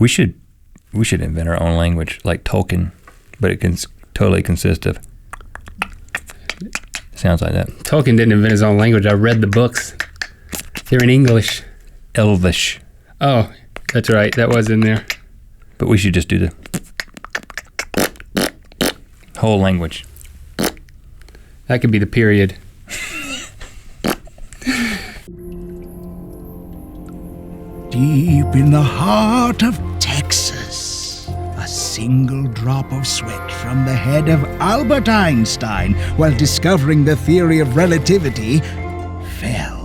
We should invent our own language, like Tolkien, but it can totally consist of. Sounds like that. Tolkien didn't invent his own language. I read the books. They're in English. Elvish. Oh, that's right. That was in there. But we should just do the whole language. That could be the period. Deep in the heart of Texas, a single drop of sweat from the head of Albert Einstein while discovering the theory of relativity fell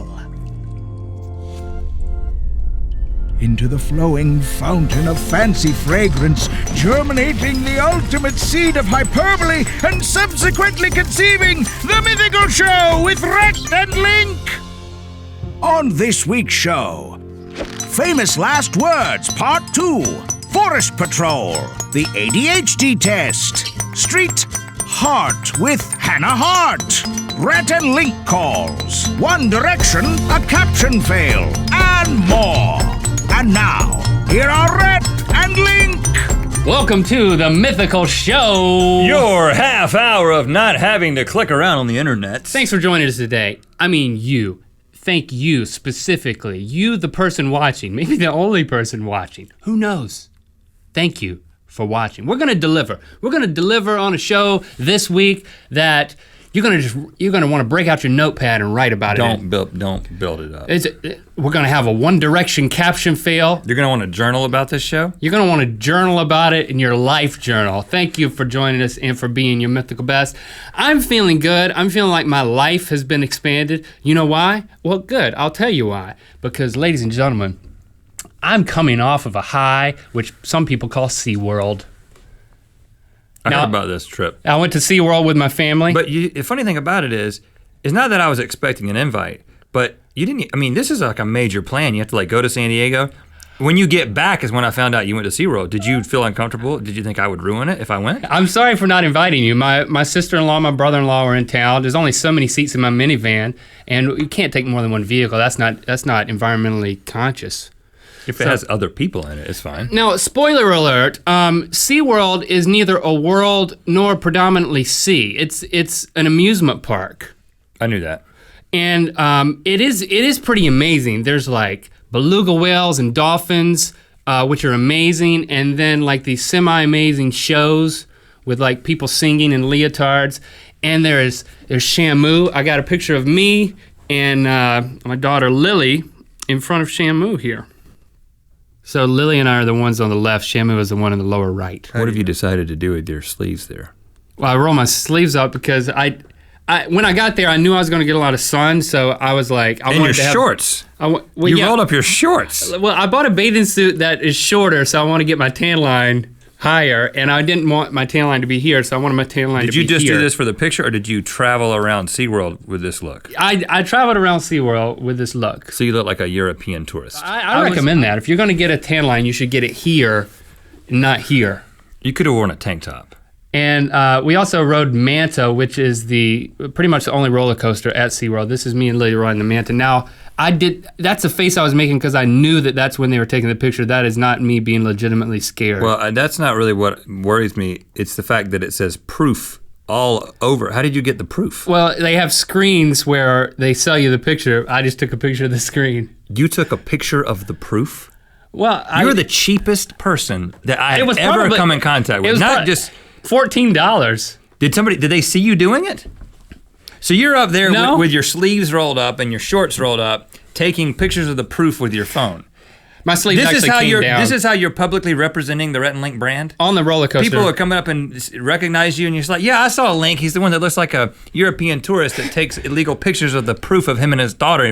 into the flowing fountain of fancy fragrance, germinating the ultimate seed of hyperbole and subsequently conceiving the Mythical Show with Rhett Link. On this week's show, Famous Last Words Part 2, Forest Patrol, the ADHD Test, Street Hart with Hannah Hart, Rhett Link Calls, One Direction, a Caption Fail, and more. And now, here are Rhett and Link. Welcome to the Mythical Show. Your half hour of not having to click around on the internet. Thanks for joining us today. I mean you. Thank you specifically. You, the person watching, maybe the only person watching. Who knows? Thank you for watching. We're gonna deliver. We're gonna deliver on a show this week that you're gonna want to break out your notepad and write about it. Don't build it up. We're gonna have a One Direction caption fail. You're gonna want to journal about this show? You're gonna want to journal about it in your life journal. Thank you for joining us and for being your mythical best. I'm feeling good. I'm feeling like my life has been expanded. You know why? Well, good. I'll tell you why. Because, ladies and gentlemen, I'm coming off of a high, which some people call SeaWorld. I heard about this trip. I went to SeaWorld with my family. But the funny thing about it is not that I was expecting an invite, but you didn't, I mean, this is like a major plan. You have to like go to San Diego. When you get back is when I found out you went to SeaWorld. Did you feel uncomfortable? Did you think I would ruin it if I went? I'm sorry for not inviting you. My sister-in-law, my brother-in-law were in town. There's only so many seats in my minivan, and you can't take more than one vehicle. That's not environmentally conscious. If it has other people in it, it's fine. Now, spoiler alert, SeaWorld is neither a world nor predominantly sea. It's an amusement park. I knew that. And it is pretty amazing. There's like beluga whales and dolphins, which are amazing, and then like these semi-amazing shows with like people singing in leotards. And there's Shamu. I got a picture of me and my daughter Lily in front of Shamu here. So Lily and I are the ones on the left. Shamu is the one in the lower right. What have you decided to do with your sleeves there? Well, I roll my sleeves up because when I got there, I knew I was going to get a lot of sun, so I was like, I wanted to have shorts. You rolled up your shorts. Well, I bought a bathing suit that is shorter, so I want to get my tan line higher, and I didn't want my tan line to be here, so I wanted my tan line to be here. Did you just do this for the picture, or did you travel around SeaWorld with this look? I traveled around SeaWorld with this look. So you look like a European tourist. I recommend that. If you're going to get a tan line, you should get it here, not here. You could have worn a tank top. And we also rode Manta, which is pretty much the only roller coaster at SeaWorld. This is me and Lily riding the Manta. Now, that's a face I was making because I knew that's when they were taking the picture. That is not me being legitimately scared. Well, that's not really what worries me. It's the fact that it says proof all over. How did you get the proof? Well, they have screens where they sell you the picture. I just took a picture of the screen. You took a picture of the proof? Well, you're the cheapest person that I have ever come in contact with. Not just $14. Did they see you doing it? So you're up there with your sleeves rolled up and your shorts rolled up, taking pictures of the proof with your phone. My sleeves actually came down. This is how you're publicly representing the Rhett Link brand? On the roller coaster. People are coming up and recognize you, and you're just like, yeah, I saw Link. He's the one that looks like a European tourist that takes illegal pictures of the proof of him and his daughter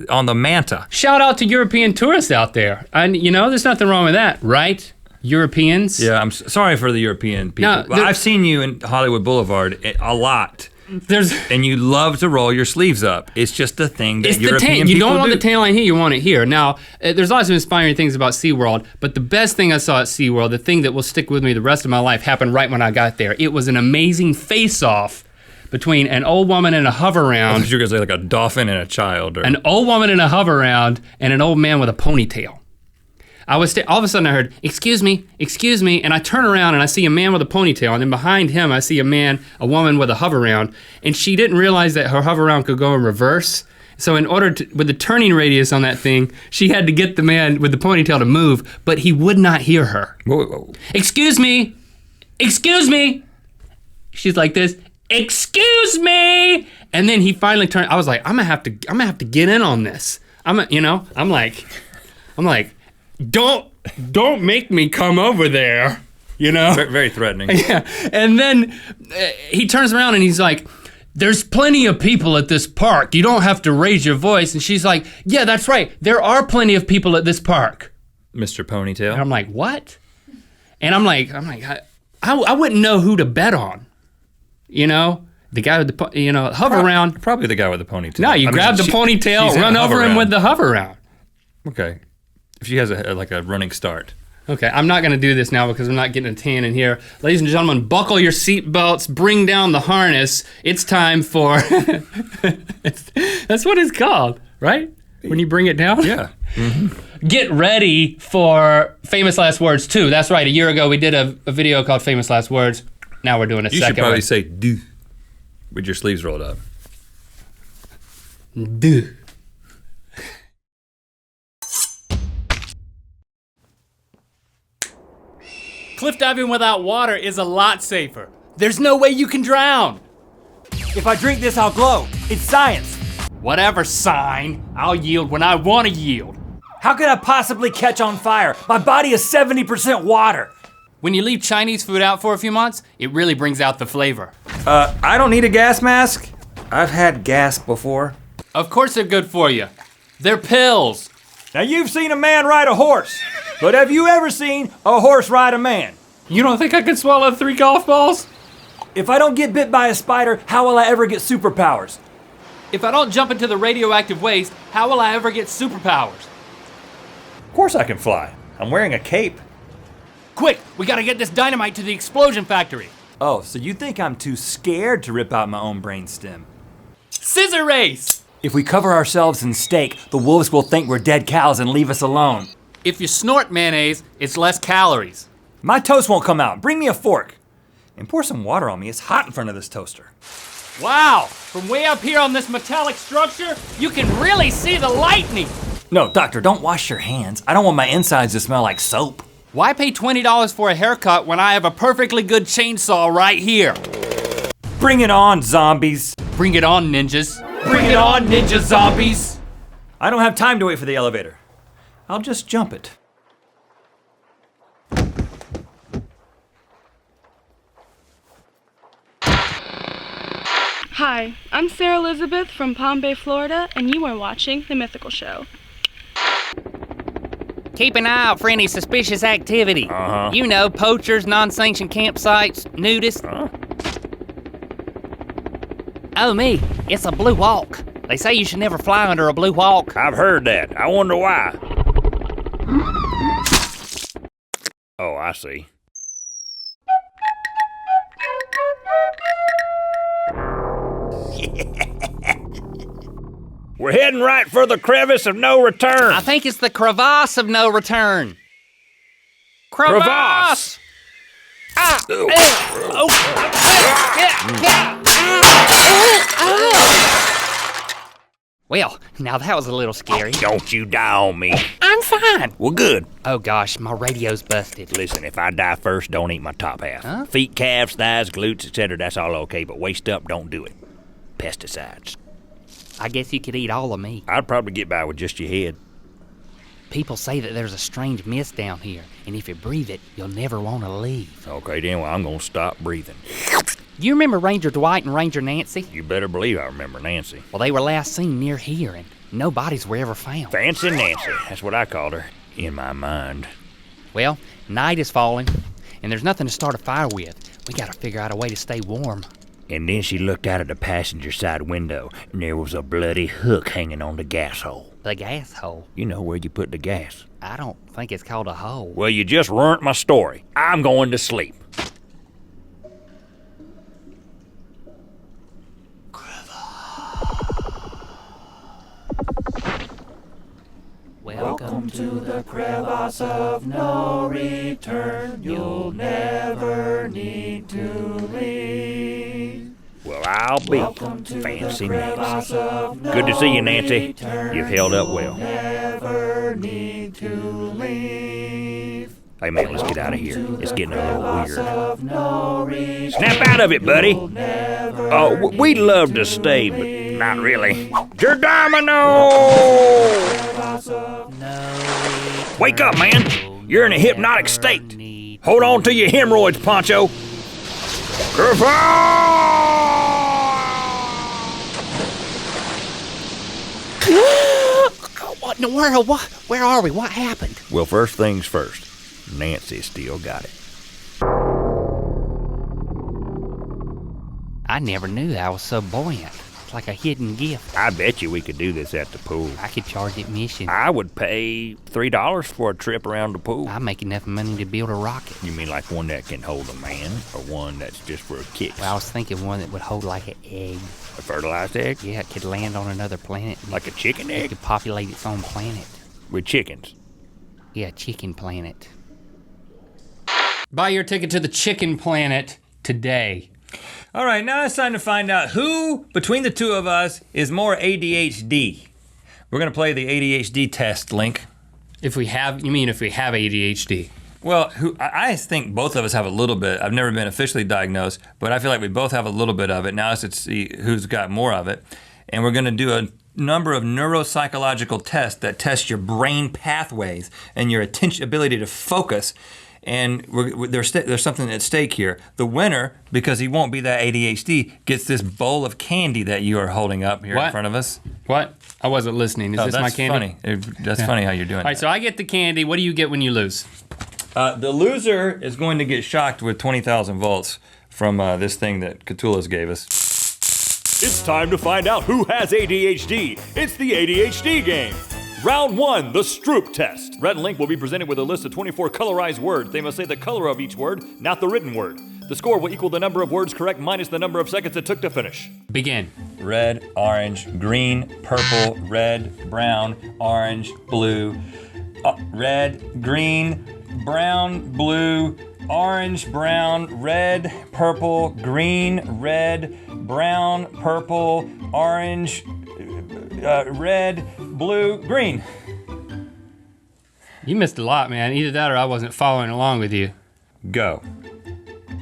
on the Manta. Shout out to European tourists out there. And there's nothing wrong with that, right? Europeans. Yeah, I'm sorry for the European people. No, I've seen you in Hollywood Boulevard a lot. And you love to roll your sleeves up. It's just a thing that European people do. You don't want the tan line here, you want it here. Now, there's lots of inspiring things about SeaWorld, but the best thing I saw at SeaWorld, the thing that will stick with me the rest of my life, happened right when I got there. It was an amazing face-off between an old woman in a hover-round. You're going to say like a dolphin and a child. An old woman in a hover-round and an old man with a ponytail. all of a sudden I heard, excuse me, and I turn around and I see a man with a ponytail, and then behind him I see a woman with a hover-round, and she didn't realize that her hover-round could go in reverse. So in order to, with the turning radius on that thing, she had to get the man with the ponytail to move, but he would not hear her. Whoa. Excuse me. She's like this, excuse me. And then he finally turned. I was like, I'm gonna have to get in on this. I'm like, don't make me come over there. Very threatening. Yeah. And then he turns around and he's like, there's plenty of people at this park. You don't have to raise your voice. And she's like, yeah, that's right. There are plenty of people at this park. Mr. Ponytail. And I'm like, what? And I'm like, I wouldn't know who to bet on. The guy with the, hover round. Probably the guy with the ponytail. No, you grab the ponytail, run over him with the hover round. Okay. If she has a running start. Okay, I'm not gonna do this now because I'm not getting a tan in here. Ladies and gentlemen, buckle your seatbelts, bring down the harness. It's time for, that's what it's called, right? When you bring it down? Yeah. Mm-hmm. Get ready for Famous Last Words 2. That's right, a year ago we did a video called Famous Last Words. Now we're doing a second one. You should probably say do with your sleeves rolled up. Do. Cliff diving without water is a lot safer. There's no way you can drown. If I drink this, I'll glow. It's science. Whatever, sign. I'll yield when I want to yield. How could I possibly catch on fire? My body is 70% water. When you leave Chinese food out for a few months, it really brings out the flavor. I don't need a gas mask. I've had gas before. Of course they're good for you. They're pills. Now you've seen a man ride a horse, but have you ever seen a horse ride a man? You don't think I could swallow 3 golf balls? If I don't get bit by a spider, how will I ever get superpowers? If I don't jump into the radioactive waste, how will I ever get superpowers? Of course I can fly. I'm wearing a cape. Quick, we gotta get this dynamite to the explosion factory. Oh, so you think I'm too scared to rip out my own brainstem? Scissor race! If we cover ourselves in steak, the wolves will think we're dead cows and leave us alone. If you snort mayonnaise, it's less calories. My toast won't come out. Bring me a fork. And pour some water on me. It's hot in front of this toaster. Wow, from way up here on this metallic structure, you can really see the lightning. No, doctor, don't wash your hands. I don't want my insides to smell like soap. Why pay $20 for a haircut when I have a perfectly good chainsaw right here? Bring it on, zombies. Bring it on, ninjas. Bring it on, ninja zombies. I don't have time to wait for the elevator. I'll just jump it. Hi, I'm Sarah Elizabeth from Palm Bay, Florida, and you are watching The Mythical Show. Keep an eye out for any suspicious activity. You know, poachers, non-sanctioned campsites, nudists. Oh me, it's a blue hawk. They say you should never fly under a blue hawk. I've heard that. I wonder why. Oh, I see. We're heading right for the crevice of no return. I think it's the crevasse of no return. Crevasse! Ah! Well, now that was a little scary. Don't you die on me. I'm fine. Well, good. Oh gosh, my radio's busted. Listen, if I die first, don't eat my top half. Huh? Feet, calves, thighs, glutes, etc., that's all okay, but waist up, don't do it. Pesticides. I guess you could eat all of me. I'd probably get by with just your head. People say that there's a strange mist down here, and if you breathe it, you'll never want to leave. Okay, then, well, I'm gonna stop breathing. You remember Ranger Dwight and Ranger Nancy? You better believe I remember Nancy. Well, they were last seen near here, and no bodies were ever found. Fancy Nancy, that's what I called her, in my mind. Well, night is falling, and there's nothing to start a fire with. We gotta figure out a way to stay warm. And then she looked out of the passenger side window, and there was a bloody hook hanging on the gas hole. The gas hole? You know where you put the gas. I don't think it's called a hole. Well, you just ruined my story. I'm going to sleep. Welcome to the crevasse bus of no return. You'll never need to leave. Well, I'll be Fancy Nancy. Good to see you, Nancy. You've held up well. Never need to leave. Hey, man, let's get out of here. It's getting a little weird. Snap out of it, buddy. Oh, we'd love to stay, but not really. Geronimo! Wake up, man. You're in a hypnotic state. Hold on to your hemorrhoids, Poncho. What in the world? Where are we? What happened? Well, first things first. Nancy still got it. I never knew I was so buoyant. It's like a hidden gift. I bet you we could do this at the pool. I could charge admission. I would pay $3 for a trip around the pool. I make enough money to build a rocket. You mean like one that can hold a man, or one that's just for kicks? Well, I was thinking one that would hold like an egg. A fertilized egg? Yeah, it could land on another planet. Like a chicken It egg? could populate its own planet. With chickens. Yeah, chicken planet. Buy your ticket to the chicken planet today. All right, now it's time to find out who, between the two of us, is more ADHD. We're gonna play the ADHD test, Link. If we have ADHD? Well, I think both of us have a little bit. I've never been officially diagnosed, but I feel like we both have a little bit of it. Now it's to see who's got more of it. And we're gonna do a number of neuropsychological tests that test your brain pathways and your ability to focus. And there's something at stake here. The winner, because he won't be that ADHD, gets this bowl of candy that you are holding up here in front of us. What? I wasn't listening. Is this my candy? Funny. That's funny how you're doing All right, so I get the candy. What do you get when you lose? The loser is going to get shocked with 20,000 volts from this thing that Cthulhu's gave us. It's time to find out who has ADHD. It's the ADHD game. Round 1, the Stroop test. Rhett Link will be presented with a list of 24 colorized words. They must say the color of each word, not the written word. The score will equal the number of words correct minus the number of seconds it took to finish. Begin. Red, orange, green, purple, red, brown, orange, blue. Red, green, brown, blue, orange, brown, red, purple, green, red, brown, purple, orange, red, blue, green. You missed a lot, man. Either that or I wasn't following along with you. Go.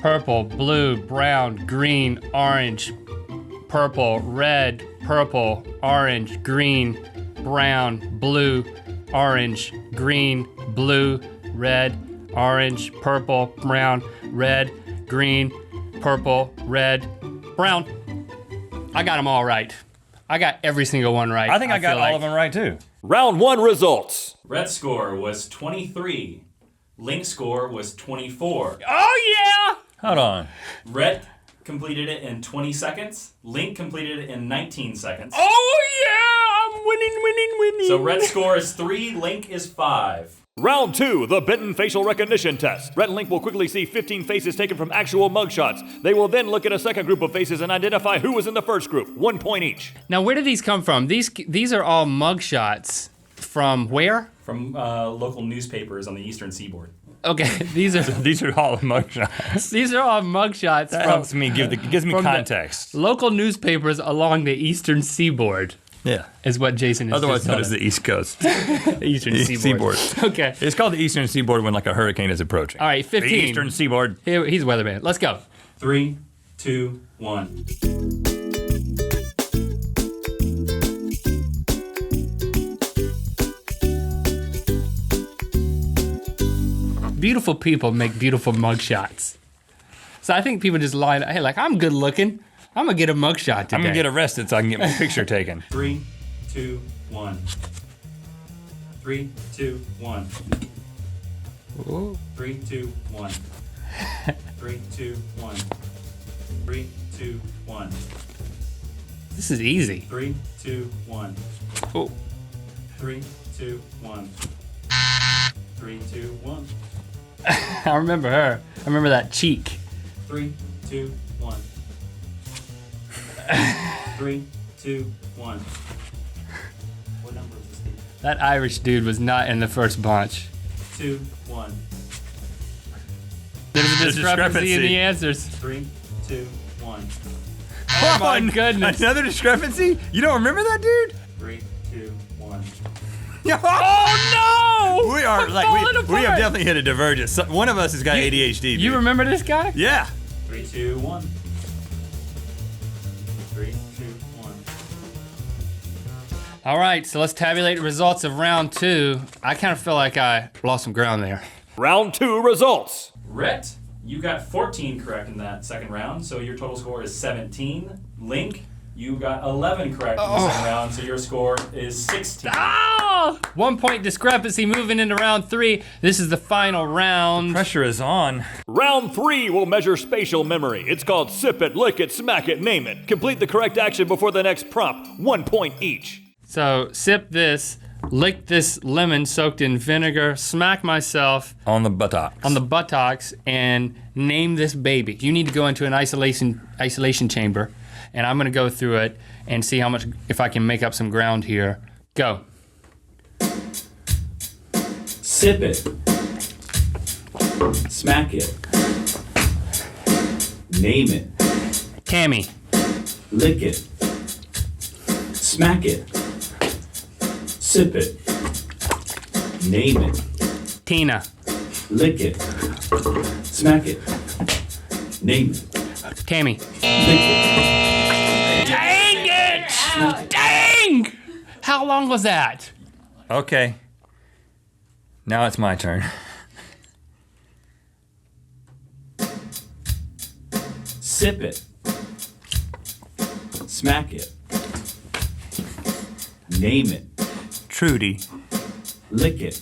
Purple, blue, brown, green, orange, purple, red, purple, orange, green, brown, blue, orange, green, blue, red, orange, purple, brown, red, green, purple, red, brown. I got them all right. I got every single one right. I think I got all of them right too. Round 1 results. Rhett's score was 23. Link's score was 24. Oh yeah! Hold on. Rhett completed it in 20 seconds. Link completed it in 19 seconds. Oh yeah! I'm winning. So Rhett's score is 3, Link is 5. Round 2, the Benton facial recognition test. Rhett Link will quickly see 15 faces taken from actual mugshots. They will then look at a second group of faces and identify who was in the first group. 1 point each. Now, where do these come from? These are all mugshots from where? From local newspapers on the Eastern Seaboard. Okay, these are all mugshots. These are all mugshots. That helps me gives me context. Local newspapers along the Eastern Seaboard. Yeah. Is what Jason is otherwise just known as the East Coast. Eastern Seaboard. Okay. It's called the Eastern Seaboard when like a hurricane is approaching. All right, 15. The Eastern Seaboard. He's weatherman. Let's go. 3, 2, 1. Beautiful people make beautiful mugshots. So I think people just line up, hey, like, I'm good looking. I'm gonna get a mugshot today. I'm gonna get arrested so I can get my picture taken. 3, 2, 1. 3, 2, 1. Ooh. 3, 2, 1. 3, 2, 1. 3, 2, 1. This is easy. 3, 2, 1. Oh. 3, 2, 1. 3, 2, 1. I remember her. I remember that cheek. 3, 2, 1. 3, 2, 1. What number is this? That Irish dude was not in the first bunch. 2, 1. There's a discrepancy in the answers. 3, 2, 1. Oh my goodness. Another discrepancy? You don't remember that, dude? 3, 2, 1. Oh no! We are I'm like falling we have apart. definitely hit a divergence. One of us has got ADHD. Dude. You remember this guy? Yeah. 3, 2, 1. 3, 2, 1. All right, so let's tabulate the results of round 2. I kind of feel like I lost some ground there. Round 2 results. Rhett, you got 14 correct in that second round, so your total score is 17. Link, you got 11 correct in the second round, so your score is 16. Oh! 1 point discrepancy moving into round 3. This is the final round. Pressure is on. Round 3 will measure spatial memory. It's called Sip It, Lick It, Smack It, Name It. Complete the correct action before the next prompt. 1 point each. So sip this, lick this lemon soaked in vinegar, smack myself On the buttocks. on the buttocks, and name this baby. You need to go into an isolation chamber, and I'm gonna go through it and see how much, if I can make up some ground here. Go. Sip it. Smack it. Name it. Tammy. Lick it. Smack it. Sip it. Name it. Tina. Lick it. Smack it. Name it. Tammy. Lick it. Dang it! Dang! How long was that? Okay. Now it's my turn. Sip it. Smack it. Name it. Trudy. Lick it.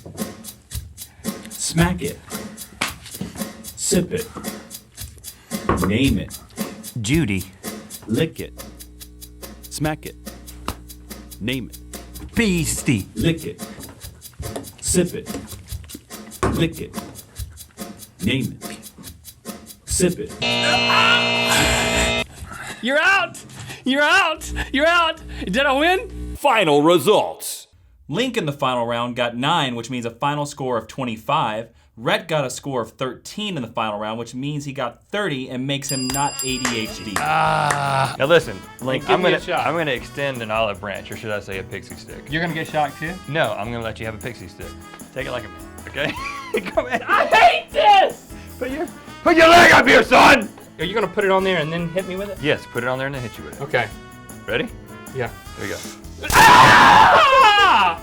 Smack it. Sip it. Name it. Judy. Lick it. Smack it. Name it. Beastie. Lick it. Sip it. Lick it. Name it. Sip it. You're out! You're out! You're out! Did I win? Final results. Link in the final round got 9, which means a final score of 25. Rhett got a score of 13 in the final round, which means he got 30 and makes him not ADHD. Now listen, Link, Give I'm me a gonna shot. extend an olive branch, or should I say a pixie stick? You're gonna get shocked too? No, I'm gonna let you have a pixie stick. Take it like a man, okay? Come in. I hate this! Put your leg up here, son! Are you gonna put it on there and then hit me with it? Yes, put it on there and then hit you with it. Okay. Ready? Yeah. Here we go. Ah! Ah!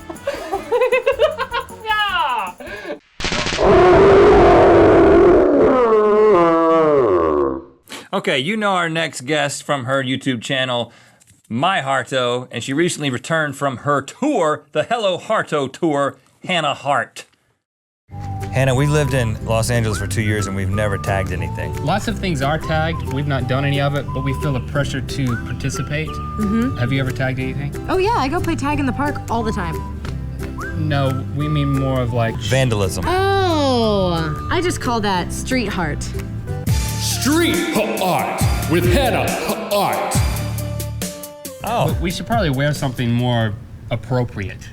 Okay, you know our next guest from her YouTube channel, My Harto, and she recently returned from her tour, the Hello Harto tour, Hannah Hart. Hannah, we lived in Los Angeles for 2 years and we've never tagged anything. Lots of things are tagged. We've not done any of it, but we feel the pressure to participate. Mm-hmm. Have you ever tagged anything? Oh yeah, I go play tag in the park all the time. No, we mean more of like Vandalism. Oh, I just call that street heart. Street art with Hannah Art. Oh. We should probably wear something more appropriate.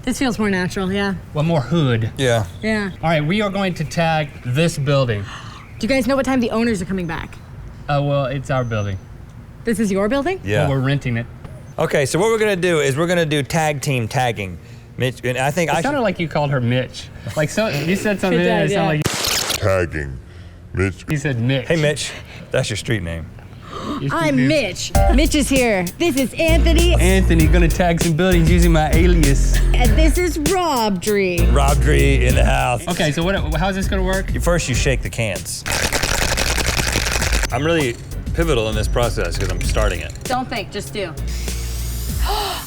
This feels more natural, yeah. Well, more hood. Yeah. Yeah. All right, we are going to tag this building. Do you guys know what time the owners are coming back? Well, it's our building. This is your building? Yeah. Well, we're renting it. Okay, so what we're gonna do is we're gonna do tag team tagging. Mitch, and I think It sounded like you called her Mitch. Like so, you said something It and it did, sounded like Tagging. Mitch. you said Mitch. Hey Mitch, that's your street name. I'm Mitch. Mitch is here. This is Anthony. Anthony gonna tag some buildings using my alias. And this is Rob Dree. Rob Dree in the house. Okay, so how's this gonna work? First you shake the cans. I'm really pivotal in this process because I'm starting it. Don't think, just do.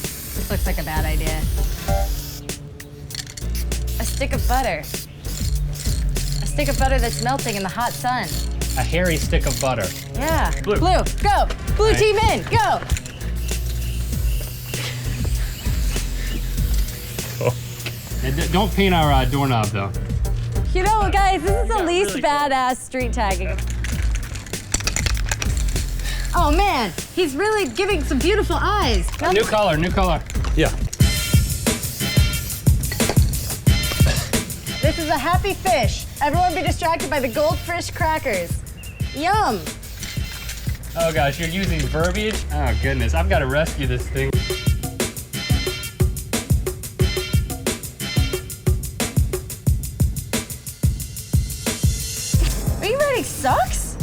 This looks like a bad idea. A stick of butter. A stick of butter that's melting in the hot sun. A hairy stick of butter. Yeah. Blue. Blue, go. Blue team in, go. And don't paint our doorknob though. You know, guys, this is the least badass street tagging. Oh man, he's really giving some beautiful eyes. New color, new color. Yeah. is a happy fish. Everyone be distracted by the goldfish crackers. Yum. Oh gosh, you're using verbiage? Oh goodness, I've got to rescue this thing. Are you writing sucks?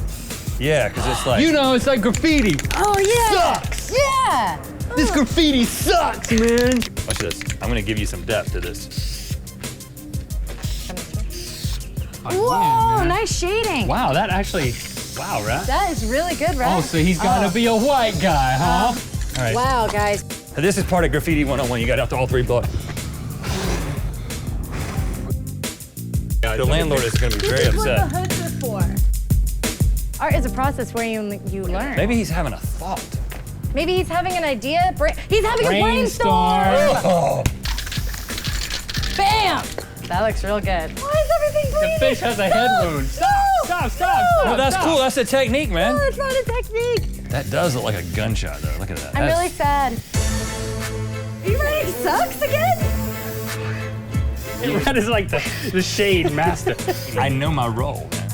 Yeah, because it's like... You know, it's like graffiti. Oh yeah. Sucks. Yeah. This graffiti sucks, man. Watch this. I'm going to give you some depth to this. Whoa, nice shading. Wow, that actually... Wow, Rhett. That is really good, Rhett. Oh, so he's got to be a white guy, huh? All right. Wow, guys. This is part of Graffiti 101. You got out to all 3 blocks. The landlord is going to be very This is upset. what the hoods are for. Art is a process where you learn. Maybe he's having a thought. Maybe he's having an idea. He's having a brainstorm. Oh. Bam! That looks real good. Why is everything bleeding? The fish has a head wound. Stop. No, that's cool. That's a technique, man. No, it's not a technique. That does look like a gunshot, though. Look at that. I'm really sad. Are you writing sucks again? Rhett is like the shade master. I know my role, man.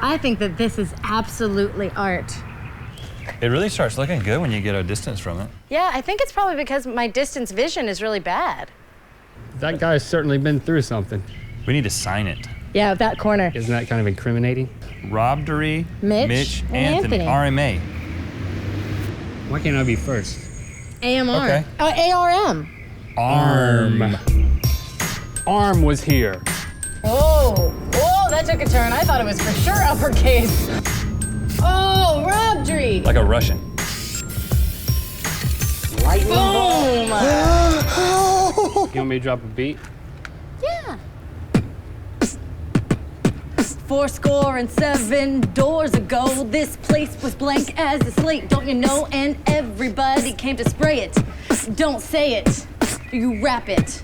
I think that this is absolutely art. It really starts looking good when you get a distance from it. Yeah, I think it's probably because my distance vision is really bad. That guy's certainly been through something. We need to sign it. Yeah, that corner. Isn't that kind of incriminating? Robbery, Mitch, Anthony, RMA. Why can't I be first? AMR. Okay. ARM. Arm. Arm was here. Oh, that took a turn. I thought it was for sure uppercase. Oh, Robbery. Like a Russian. Boom. You want me to drop a beat? Yeah. 7 doors ago, this place was blank as a slate, don't you know? And everybody came to spray it. Don't say it, you rap it.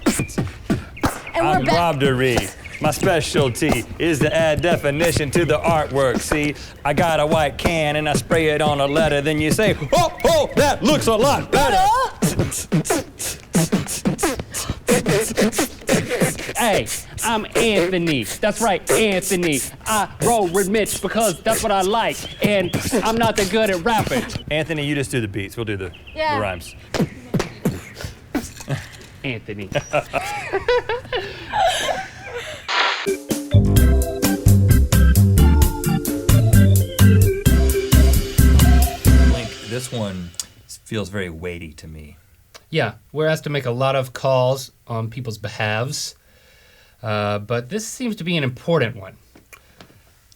And we're back. Robbery. My specialty is to add definition to the artwork. See, I got a white can and I spray it on a letter. Then you say, oh, that looks a lot better. Hey, I'm Anthony. That's right, Anthony. I roll with Mitch because that's what I like. And I'm not that good at rapping. Anthony, you just do the beats. We'll do the rhymes. Anthony. Link, this one feels very weighty to me. Yeah, we're asked to make a lot of calls on people's behalves, but this seems to be an important one.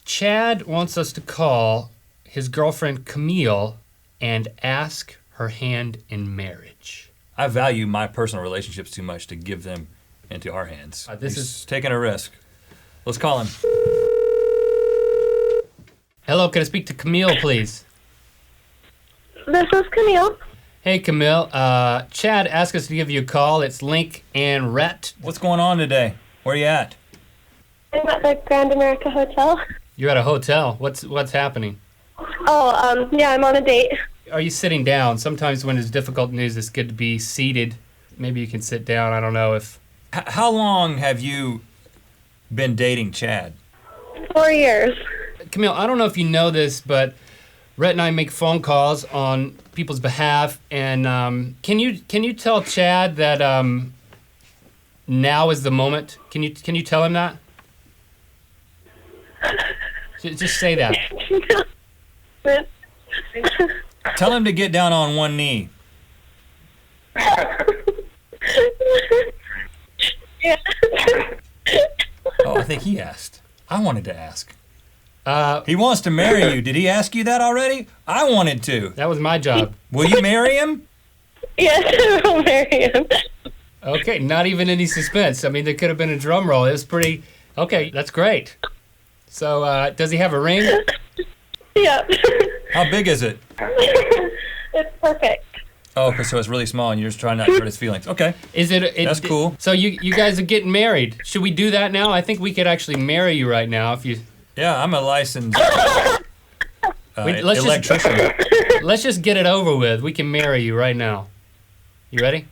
Chad wants us to call his girlfriend Camille and ask her hand in marriage. I value my personal relationships too much to give them into our hands. This He's is taking a risk. Let's call him. Hello, can I speak to Camille, please? This is Camille. Hey, Camille. Chad asked us to give you a call. It's Link and Rhett. What's going on today? Where are you at? I'm at the Grand America Hotel. You're at a hotel. What's happening? Oh, yeah, I'm on a date. Are you sitting down? Sometimes when there's difficult news, it's good to be seated. Maybe you can sit down. I don't know if... How long have you been dating Chad? 4 years. Camille, I don't know if you know this, but Rhett and I make phone calls on people's behalf, and can you tell Chad that now is the moment? Can you tell him that? Just say that. Tell him to get down on one knee. Yeah. Oh, I think he asked. I wanted to ask. He wants to marry you. Did he ask you that already? I wanted to. That was my job. Will you marry him? Yes, I'll marry him. Okay, not even any suspense. I mean, there could have been a drum roll. It was pretty... Okay, that's great. So, does he have a ring? Yeah. How big is it? It's perfect. Oh, okay, so it's really small and you're just trying not to hurt his feelings. Okay. Is it? That's cool. So you guys are getting married. Should we do that now? I think we could actually marry you right now if you... Yeah, I'm a licensed let's electrician. Let's just get it over with. We can marry you right now. You ready?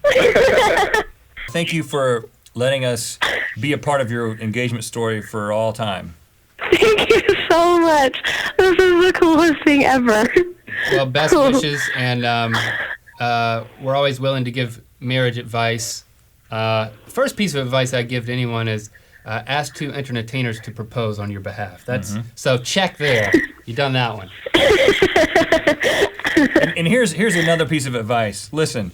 Thank you for letting us be a part of your engagement story for all time. Thank you so much. This is the coolest thing ever. Well, best wishes, and we're always willing to give marriage advice. First piece of advice I give to anyone is ask two entertainers to propose on your behalf. That's so check there. You done that one. And here's another piece of advice. Listen,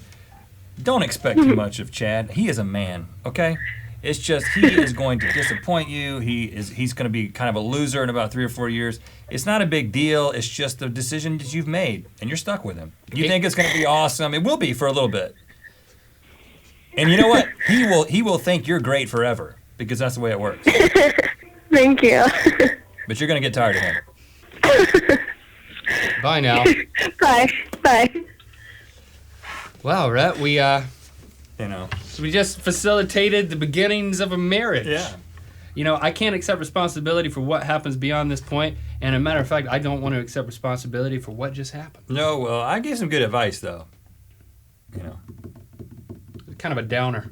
don't expect too much of Chad. He is a man, okay? It's just he is going to disappoint you. He's going to be kind of a loser in about 3 or 4 years. It's not a big deal. It's just the decision that you've made, and you're stuck with him. You think it's going to be awesome. It will be for a little bit. And you know what? He will think you're great forever because that's the way it works. Thank you. But you're going to get tired of him. Bye now. Bye. Bye. Wow, Rhett, we just facilitated the beginnings of a marriage. Yeah. You know, I can't accept responsibility for what happens beyond this point, and as a matter of fact, I don't want to accept responsibility for what just happened. No, well, I gave some good advice, though. You know. Kind of a downer.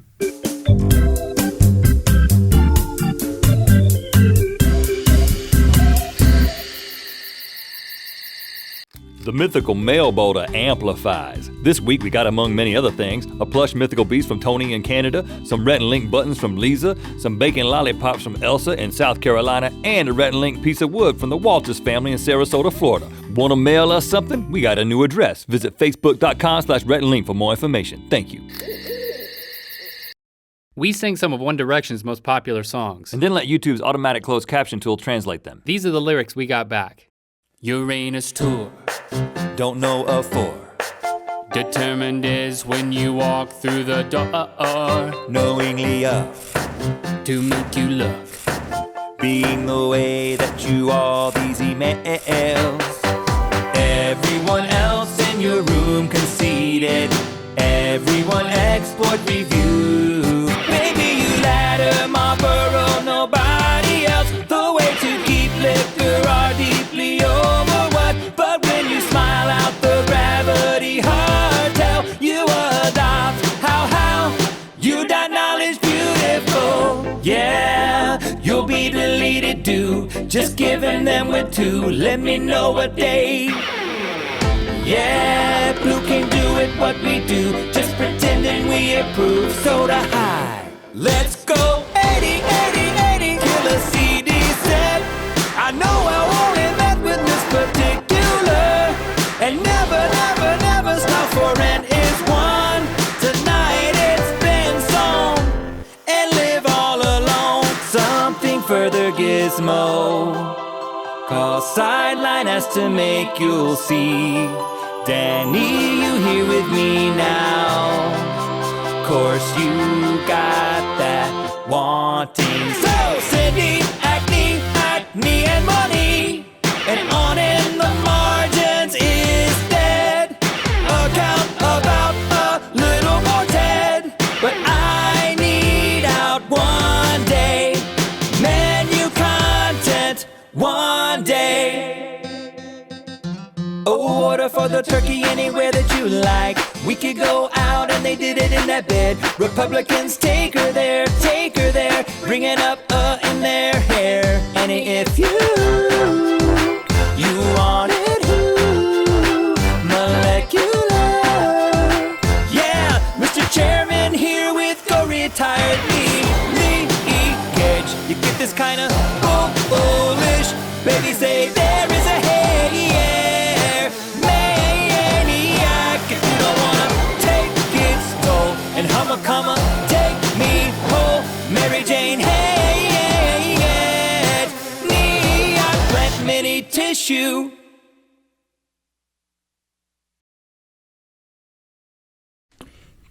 The Mythical Mail Boulder amplifies. This week we got, among many other things, a plush Mythical Beast from Tony in Canada, some Rhett Link buttons from Lisa, some bacon lollipops from Elsa in South Carolina, and a Rhett Link piece of wood from the Walters family in Sarasota, Florida. Want to mail us something? We got a new address. Visit facebook.com/RhettLink for more information. Thank you. We sing some of One Direction's most popular songs. And then let YouTube's automatic closed caption tool translate them. These are the lyrics we got back. Uranus tour. Don't know a four. Determined is when you walk through the door. Knowingly of. To make you look. Being the way that you are, these emails. Everyone else in your room conceded. Everyone export review. Maybe you ladder Marlboro, nobody else. The way to keep liquor are deeply over what. But when you smile out the gravity cartel, you adopt. How? You got knowledge beautiful. Yeah, you'll be deleted, do. Just giving them with two. Let me know what they. Yeah, blue can do it what we do, just pretending we approve. Soda high, let's go. 80, 80, 80, killer CD set. I know I only met with this particular, and never stop for rent is one. Tonight it's been sown, and live all alone. Something further GIZMO. Call SIDELINE has to make you'll see. Danny, you here with me now. Course you got that wanting. So Cindy, acne, and money. And on in the margins is dead. Account about a little more Ted. But I need out one day. Menu content one day. Oh, order for the turkey anywhere that you like. We could go out and they did it in that bed. Republicans take her there, bring it up in their hair. And if you want it, who? Molecular. Yeah, Mr. Chairman here with go retired leakage. You get this kind of bullish. Baby say there is a hey, yeah. Comma, take me home, Mary Jane, hey, Nia, plant mini tissue.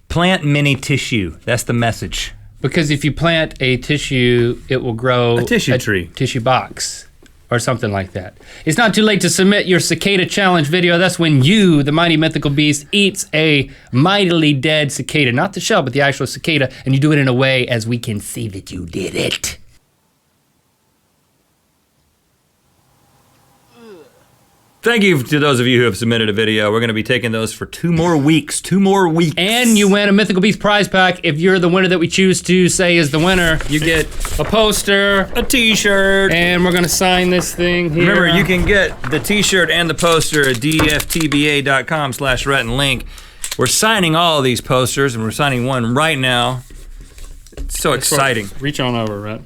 Plant mini tissue. That's the message. Because if you plant a tissue, it will grow a tissue tree, tissue box, or something like that. It's not too late to submit your cicada challenge video. That's when you, the mighty mythical beast, eats a mightily dead cicada. Not the shell, but the actual cicada. And you do it in a way as we can see that you did it. Thank you to those of you who have submitted a video. We're going to be taking those for 2 more weeks. 2 more weeks. And you win a Mythical Beast prize pack. If you're the winner that we choose to say is the winner, you get a poster, a t-shirt, and we're going to sign this thing here. Remember, you can get the t-shirt and the poster at dftba.com/Rhett Link. We're signing all of these posters, and we're signing one right now. It's so exciting. Reach on over, Rhett.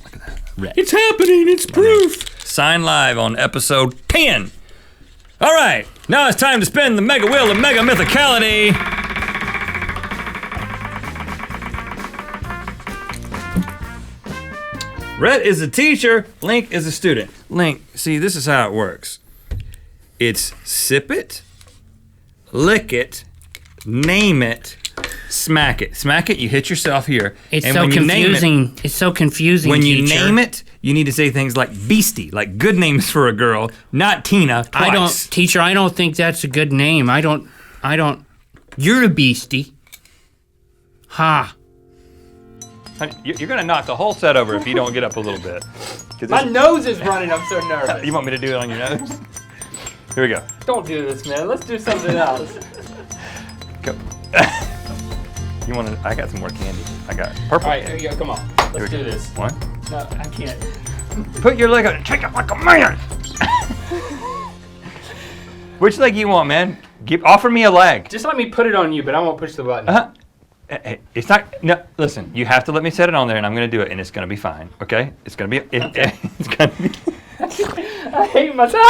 Look at that. Rhett. It's happening. It's proof. Sign live on episode 10. All right, now it's time to spin the mega wheel of mega mythicality. Rhett is a teacher, Link is a student. Link, see, this is how it works. It's sip it, lick it, name it, smack it. Smack it, you hit yourself here. It's so confusing. It's so confusing, When you teacher. name it, you need to say things like Beastie, like good names for a girl, not Tina, twice. Teacher, I don't think that's a good name. I don't, you're a beastie. Ha. Honey, you're gonna knock the whole set over if you don't get up a little bit. My nose is running. I'm so nervous. You want me to do it on your nose? Here we go. Don't do this, man. Let's do something else. Go. You want to? I got some more candy. I got purple. All right, candy. here you go. Come on. Let's do this. What? No, I can't. Put your leg on and take it like a man. Which leg you want, man? Offer me a leg. Just let me put it on you, but I won't push the button. Hey, it's not. No, listen. You have to let me set it on there, and I'm gonna do it, and it's gonna be fine. Okay? It's gonna be. It's gonna be. I hate myself.